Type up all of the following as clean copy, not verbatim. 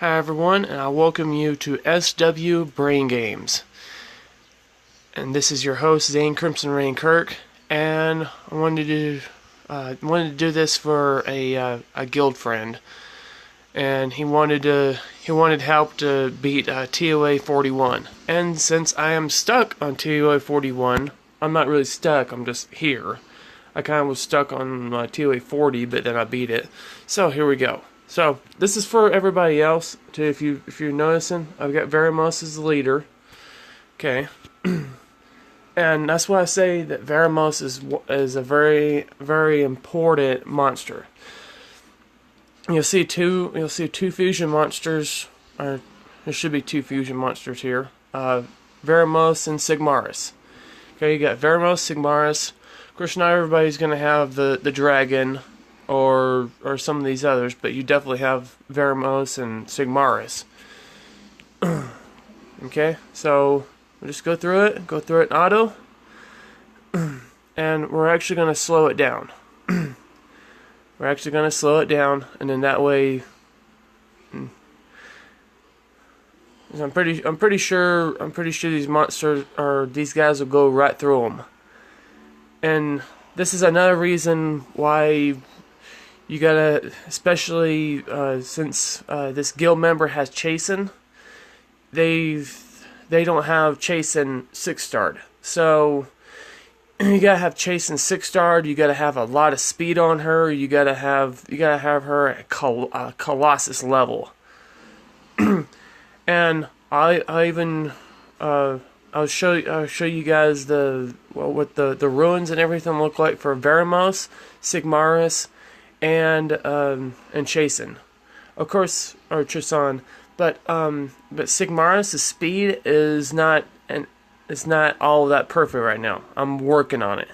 Hi everyone, and I welcome you to SW Brain Games. And this is your host, Zane Crimson Rain Kirk, and I wanted to do this for a guild friend, and he wanted help to beat TOA 41. And since I am stuck on TOA 41, I'm not really stuck. I'm just here. I kind of was stuck on TOA 40, but then I beat it. So here we go. So this is for everybody else. Too, if you're noticing, I've got Veramos as the leader. Okay, and that's why I say that Veramos is a very important monster. You'll see two fusion monsters. Or there should be two fusion monsters here. Veramos and Sigmarus. Okay, you got Veramos, Sigmarus. Of course, not everybody's gonna have the dragon or some of these others, but you definitely have Veramos and Sigmarus. Okay, so we'll just go through it in auto, and we're actually gonna slow it down. We're actually gonna slow it down, and then that way, I'm pretty sure these monsters or these guys will go right through them. And this is another reason why you gotta, especially since this guild member has Chasen, they don't have Chasen 6-starred. So you gotta have Chasen 6-starred. You gotta have a lot of speed on her. You gotta have her at Colossus level. And I even I'll show you guys what the ruins and everything look like for Veramos, Sigmarus, and Chasen, of course, or Trisan. But Sigmarus' speed is not all that perfect right now. I'm working on it,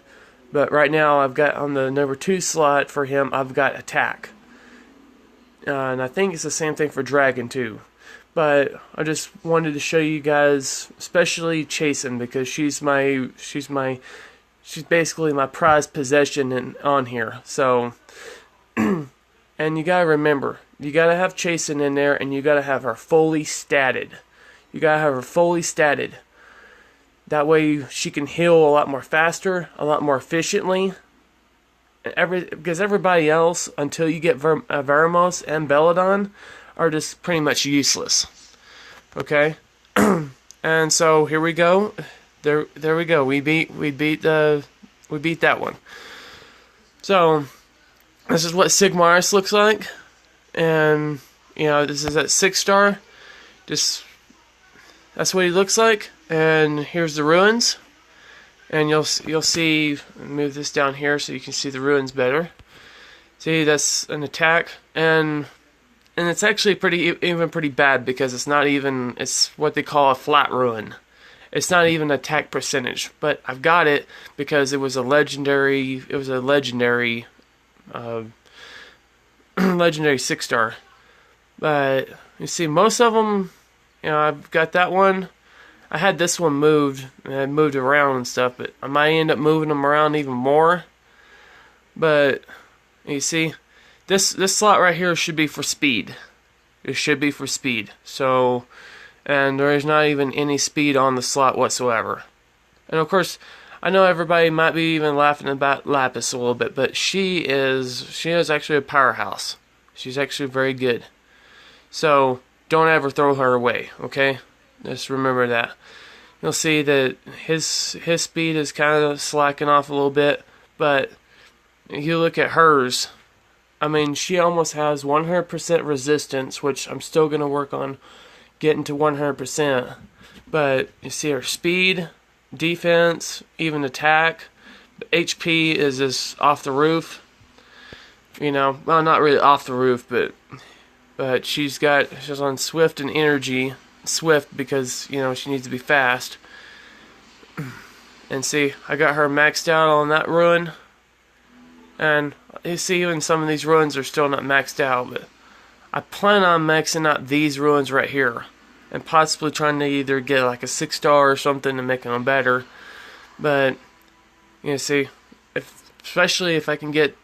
but right now I've got on the number 2 slot for him. I've got attack, and I think it's the same thing for Dragon too. But I just wanted to show you guys, especially Chasen, because she's basically my prized possession on here. So, and you gotta remember, you gotta have Chasen in there, and you gotta have her fully statted. You gotta have her fully statted. That way she can heal a lot more faster, a lot more efficiently. Because everybody else, until you get Veramos and Belladon, are just pretty much useless. Okay, and so here we go. There we go. We beat that one. So this is what Sigmarus looks like, and this is at 6-star. That's what he looks like. And here's the ruins, and you'll see. Move this down here so you can see the ruins better. See, that's an attack, and it's actually pretty bad, because it's what they call a flat ruin. It's not even attack percentage, but I've got it because it was a legendary legendary 6-star. But you see, most of them, I've got that one. I had this one moved, and I moved around and stuff, but I might end up moving them around even more. But you see, this slot right here should be for speed. It should be for speed. So, and there is not even any speed on the slot whatsoever. And of course, I know everybody might be even laughing about Lapis a little bit, but she is actually a powerhouse. She's actually very good. So don't ever throw her away, okay? Just remember that. You'll see that his speed is kind of slacking off a little bit, but if you look at hers, I mean, she almost has 100% resistance, which I'm still going to work on getting to 100%. But you see her speed, defense, even attack. HP is just off the roof. Well, not really off the roof, but she's on Swift and Energy. Swift because, she needs to be fast. And see, I got her maxed out on that ruin. And you see, even some of these ruins are still not maxed out, but I plan on maxing out these ruins right here, and possibly trying to either get like a 6-star or something to make them better. But see, especially if I can get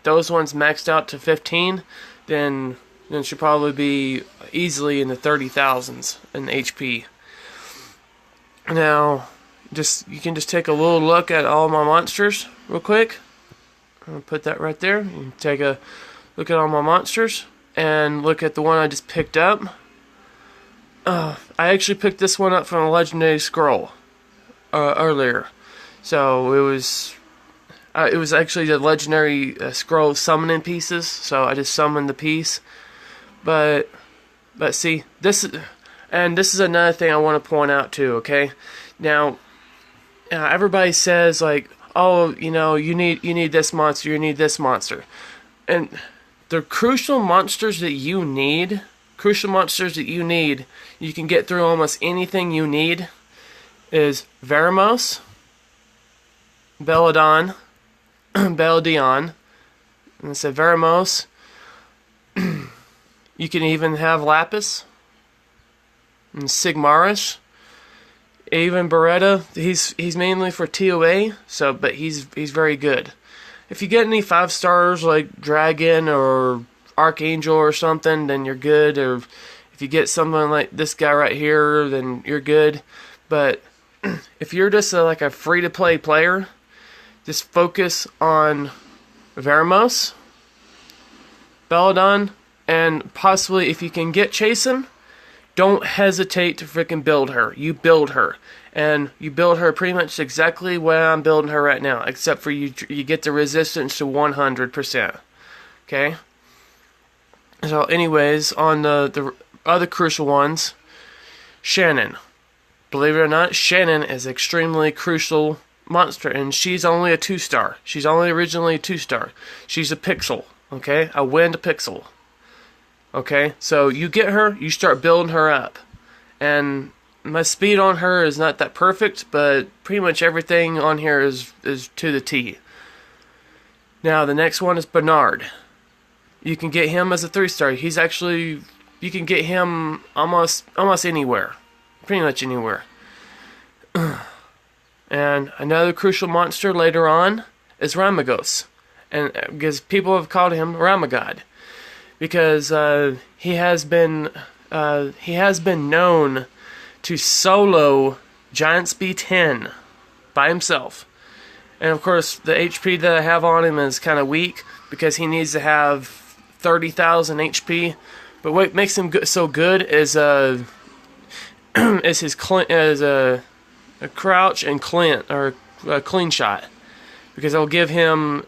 those ones maxed out to 15, then then it should probably be easily in the 30,000s in HP. Now, you can just take a little look at all my monsters real quick. I'm gonna put that right there. You can take a look at all my monsters and look at the one I just picked up. I actually picked this one up from a legendary scroll earlier, so it was actually the legendary scroll summoning pieces. So I just summoned the piece, but see, this is another thing I want to point out too. Okay, now everybody says like, oh, you need this monster, you need this monster, and the crucial monsters that you need, you can get through almost anything you need, is Veramos, Belladon, Beldion, and I said Veramos. You can even have Lapis and Sigmaris. Even Beretta, he's mainly for TOA, but he's very good. If you get any 5 stars like Dragon or Archangel or something, then you're good. Or if you get someone like this guy right here, then you're good. But if you're just like a free-to-play player, just focus on Veramos, Belladon, and possibly if you can get Chasen, don't hesitate to freaking build her. You build her. And you build her pretty much exactly where I'm building her right now. Except for you get the resistance to 100%. Okay? So anyways, on the other crucial ones, Shannon. Believe it or not, Shannon is an extremely crucial monster. And she's only a 2-star. She's only originally a 2-star. She's a pixel. Okay? A wind pixel. Okay, so you get her, you start building her up. And my speed on her is not that perfect, but pretty much everything on here is to the T. Now, the next one is Bernard. You can get him as a 3-star. He's actually, you can get him almost anywhere. Pretty much anywhere. And another crucial monster later on is Ramagos. And because people have called him Ramagod. Because he has been known to solo Giant Speed 10 by himself. And of course, the HP that I have on him is kind of weak because he needs to have 30,000 HP. But what makes him so good is his a crouch and clint, or a clean shot, because it'll give him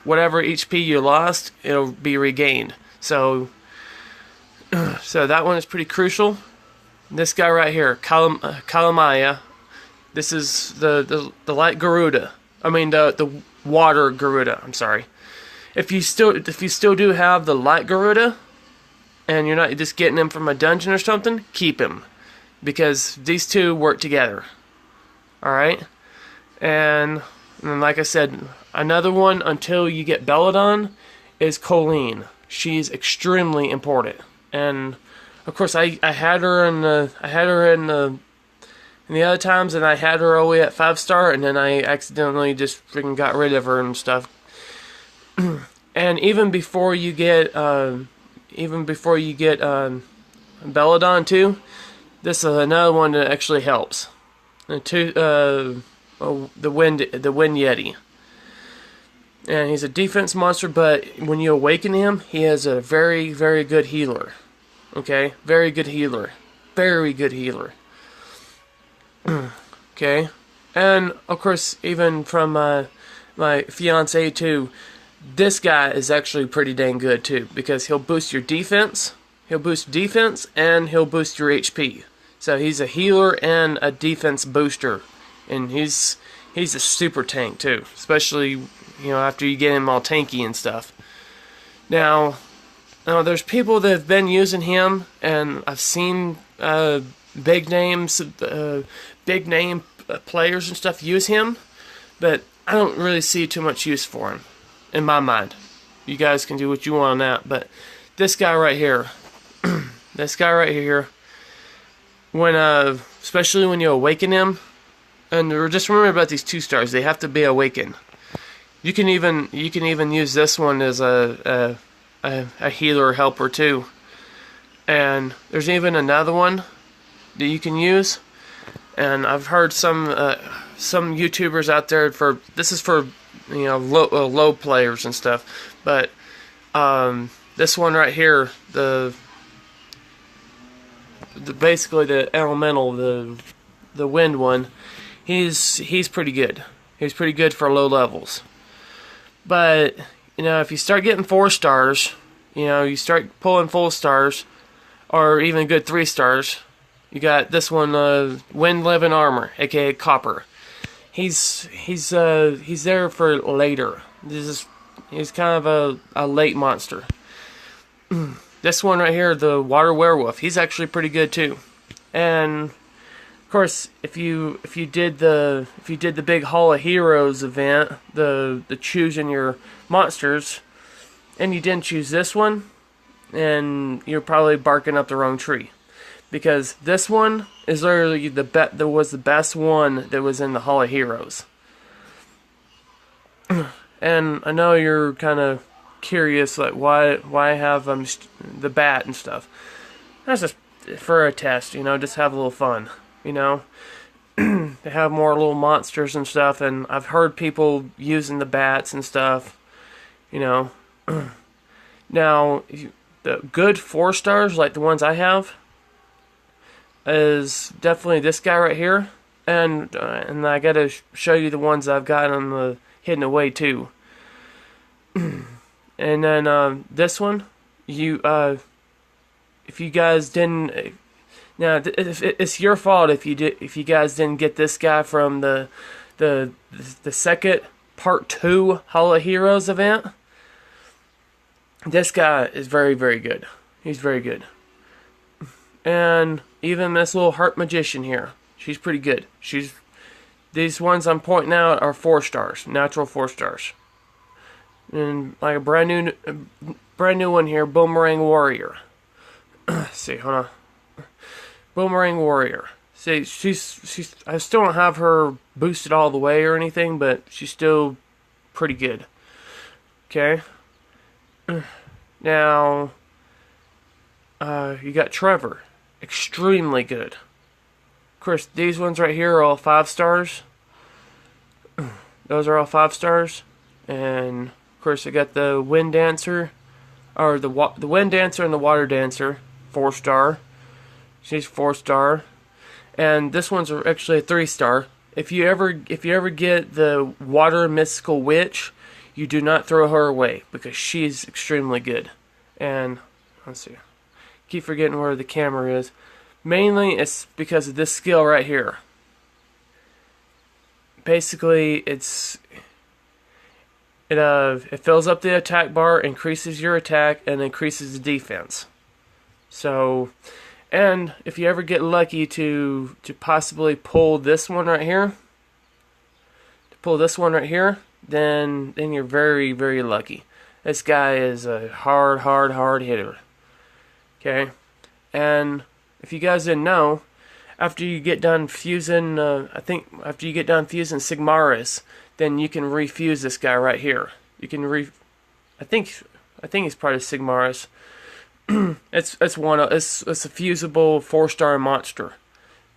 whatever HP you lost, it'll be regained. So that one is pretty crucial. This guy right here, Kalamaya. This is the light Garuda. I mean the water Garuda. I'm sorry. If you still do have the light Garuda, and you're not just getting him from a dungeon or something, keep him, because these two work together. All right, and like I said, another one until you get Belladon is Colleen. She's extremely important, and of course I had her in the other times, and I had her all the way at 5-star, and then I accidentally just freaking got rid of her and stuff. And even before you get Belladon too, this is another one that actually helps. The Wind Yeti. And he's a defense monster, but when you awaken him, he has a very, very good healer. Okay? Very good healer. Very good healer. Okay? And, of course, even from my fiance too, this guy is actually pretty dang good too, because he'll boost your defense, and he'll boost your HP. So he's a healer and a defense booster. And he's a super tank too, especially after you get him all tanky and stuff. Now there's people that have been using him, and I've seen big name players and stuff use him, but I don't really see too much use for him, in my mind. You guys can do what you want on that, but this guy right here, when especially when you awaken him, and just remember about these 2-stars, they have to be awakened. You can even use this one as a healer helper too. And there's even another one that you can use. And I've heard some YouTubers out there this is for low players and stuff. But this one right here, basically the elemental, the wind one, he's pretty good. He's pretty good for low levels. But if you start getting 4 stars, you start pulling full stars, or even good 3 stars. You got this one, Wind Living Armor, aka Copper. He's there for later. He's kind of a late monster. This one right here, the Water Werewolf, he's actually pretty good too. And of course, if you did the big Hall of Heroes event, the choosing your monsters, and you didn't choose this one, and you're probably barking up the wrong tree, because this one is literally was the best one that was in the Hall of Heroes. And I know you're kind of curious, like why have the bat and stuff. That's just for a test, just have a little fun, They have more little monsters and stuff, and I've heard people using the bats and stuff, Now, the good 4 stars, like the ones I have, is definitely this guy right here, and I gotta show you the ones I've got on the hidden away too. And then this one, if you guys didn't, now it's your fault if you guys didn't get this guy from the second part 2 Hall of Heroes event. This guy is very, very good. He's very good. And even this little Heart Magician here, she's pretty good. These ones I'm pointing out are 4 stars, natural 4 stars. And like a brand new one here, Boomerang Warrior. See, hold on. Boomerang Warrior. See, she's. I still don't have her boosted all the way or anything, but she's still pretty good. Okay. Now, you got Trevor, extremely good. Of course, these ones right here are all 5 stars. Those are all 5 stars, and of course, I got the Wind Dancer, or the Wind Dancer and the Water Dancer, 4 star. She's 4 star, and this one's actually a 3 star. If you ever get the Water Mystical Witch, you do not throw her away, because she's extremely good. And let's see, keep forgetting where the camera is. Mainly, it's because of this skill right here. Basically, it fills up the attack bar, increases your attack, and increases the defense. So, and if you ever get lucky to possibly pull this one right here, then you're very, very lucky. This guy is a hard hitter. Okay, and if you guys didn't know, after you get done fusing, after you get done fusing Sigmarus, then you can refuse this guy right here. You can I think he's part of Sigmarus. it's a fusible 4-star monster.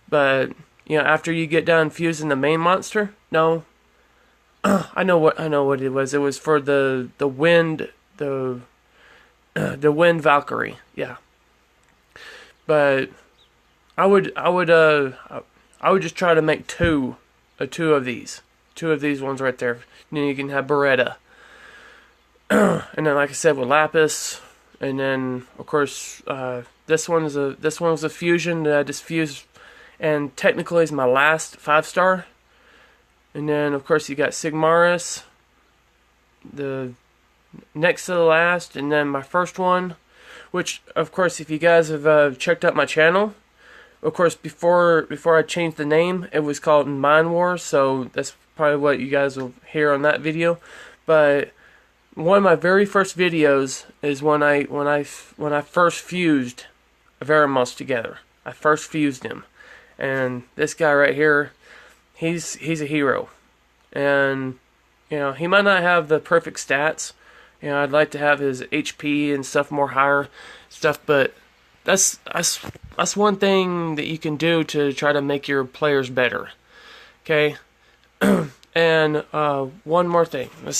But after you get done fusing the main monster, no. I know what it was. It was for the wind wind Valkyrie. Yeah. But I would just try to make two of these ones right there. And then you can have Beretta, and then like I said with Lapis, and then of course this one was a fusion that I just fused, and technically is my last 5-star. And then of course you got Sigmarus, the next to the last, and then my first one, which of course if you guys have checked out my channel. Of course, before I changed the name, it was called Mind Wars, so that's probably what you guys will hear on that video. But one of my very first videos is when I first fused Veramos together. I first fused him, and this guy right here, he's a hero. And he might not have the perfect stats. I'd like to have his HP and stuff more higher stuff, but that's one thing that you can do to try to make your players better. Okay, and one more thing. I'm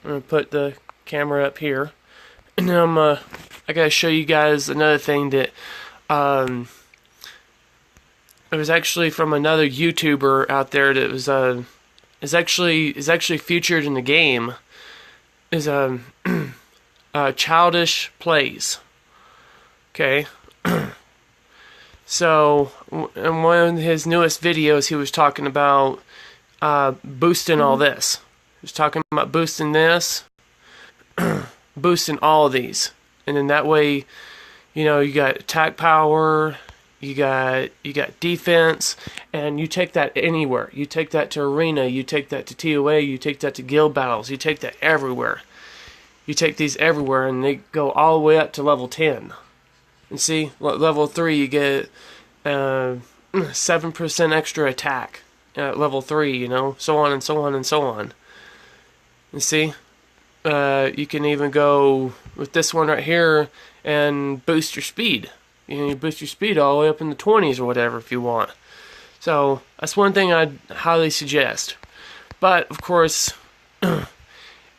gonna put the camera up here, and I gotta show you guys another thing that it was actually from another YouTuber out there that was is actually featured in the game. Is Childish Plays. Okay. So in one of his newest videos, he was talking about boosting all this. He was talking about boosting this, boosting all of these, and then that way, you know, you got attack power, you got defense, and you take that anywhere. You take that to arena, you take that to TOA, you take that to guild battles, you take that everywhere. You take these everywhere, and they go all the way up to level 10. And see, level 3 you get 7% extra attack at level 3, you know, so on and so on and so on. And see, you can even go with this one right here and boost your speed. You know, you boost your speed all the way up in the 20s or whatever if you want. So that's one thing I'd highly suggest. But of course,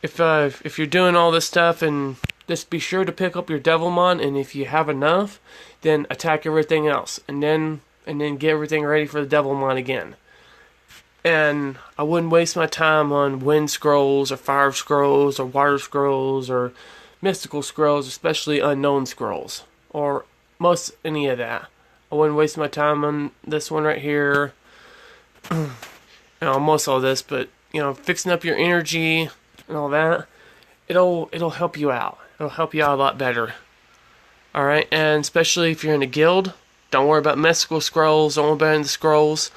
if you're doing all this stuff, and just be sure to pick up your Devilmon, and if you have enough, then attack everything else, and then get everything ready for the Devilmon again. And I wouldn't waste my time on wind scrolls or fire scrolls or water scrolls or mystical scrolls, especially unknown scrolls, or most any of that. I wouldn't waste my time on this one right here. You know, almost all this, but you know, fixing up your energy and all that, it'll help you out. It'll help you out a lot better. Alright, and especially if you're in a guild, don't worry about mystical scrolls, don't worry about the scrolls.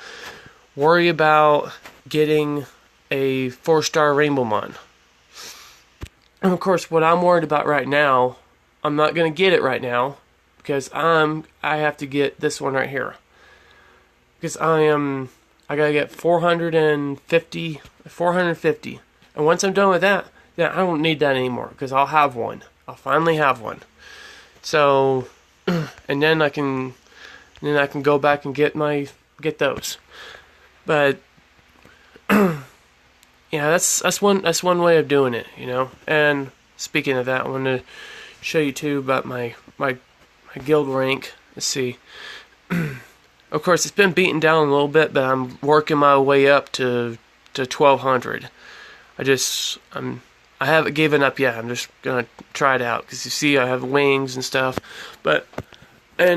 Worry about getting a 4-star Rainbowmon. And of course, what I'm worried about right now, I'm not going to get it right now, because I have to get this one right here. Because I gotta get 450. And once I'm done with that, then I don't need that anymore, because I'll have one. I'll finally have one. So, and then I can go back and get those. But yeah, that's one way of doing it, you know. And speaking of that, I want to show you too about my guild rank. Let's see. Of course, it's been beaten down a little bit, but I'm working my way up to 1200. I haven't given up yet. I'm just gonna try it out, because you see I have wings and stuff. But I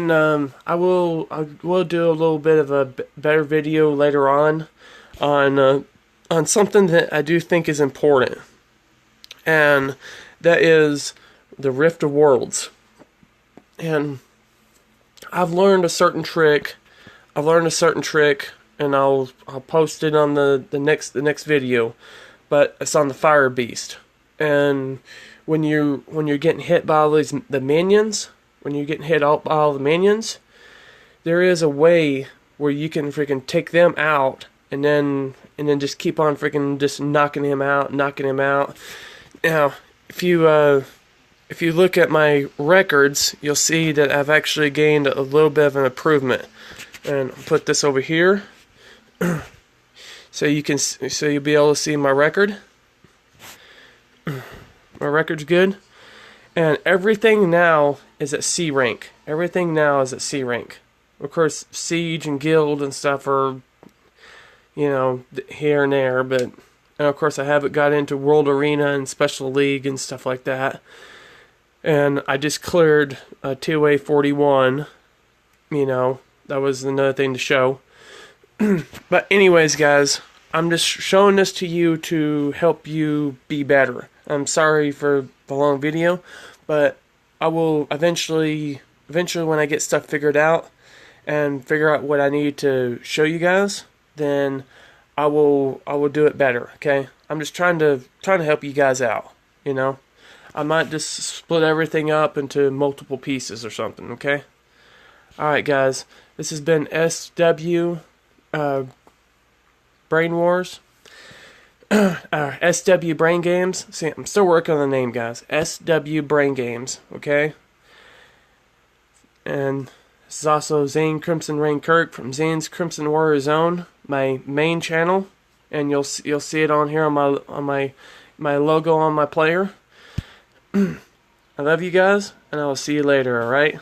will do a little bit of a better video later on something that I do think is important, and that is the Rift of Worlds. And I've learned a certain trick. And I'll post it on the next video. But it's on the Fire Beast. And when you're getting hit by all the minions, there is a way where you can freaking take them out, and then just keep on freaking just knocking him out. Now, if you look at my records, you'll see that I've actually gained a little bit of an improvement. And I'll put this over here, so you'll be able to see my record. My record's good, and everything now is at C rank. Of course, Siege and Guild and stuff are, you know, here and there, and of course I haven't got into World Arena and Special League and stuff like that. And I just cleared 2A41, you know, that was another thing to show. But anyways, guys, I'm just showing this to you to help you be better. I'm sorry for the long video, but I will eventually when I get stuff figured out and figure out what I need to show you guys, then I will do it better, okay? I'm just trying to help you guys out, you know? I might just split everything up into multiple pieces or something, okay? Alright, guys, this has been SW Brain Wars. SW Brain Games. See, I'm still working on the name, guys. SW Brain Games, okay? And this is also Zane Crimson Rain Kirk from Zane's Crimson Warrior Zone, my main channel, and you'll see it on here on my logo on my player. I love you guys, and I will see you later. All right.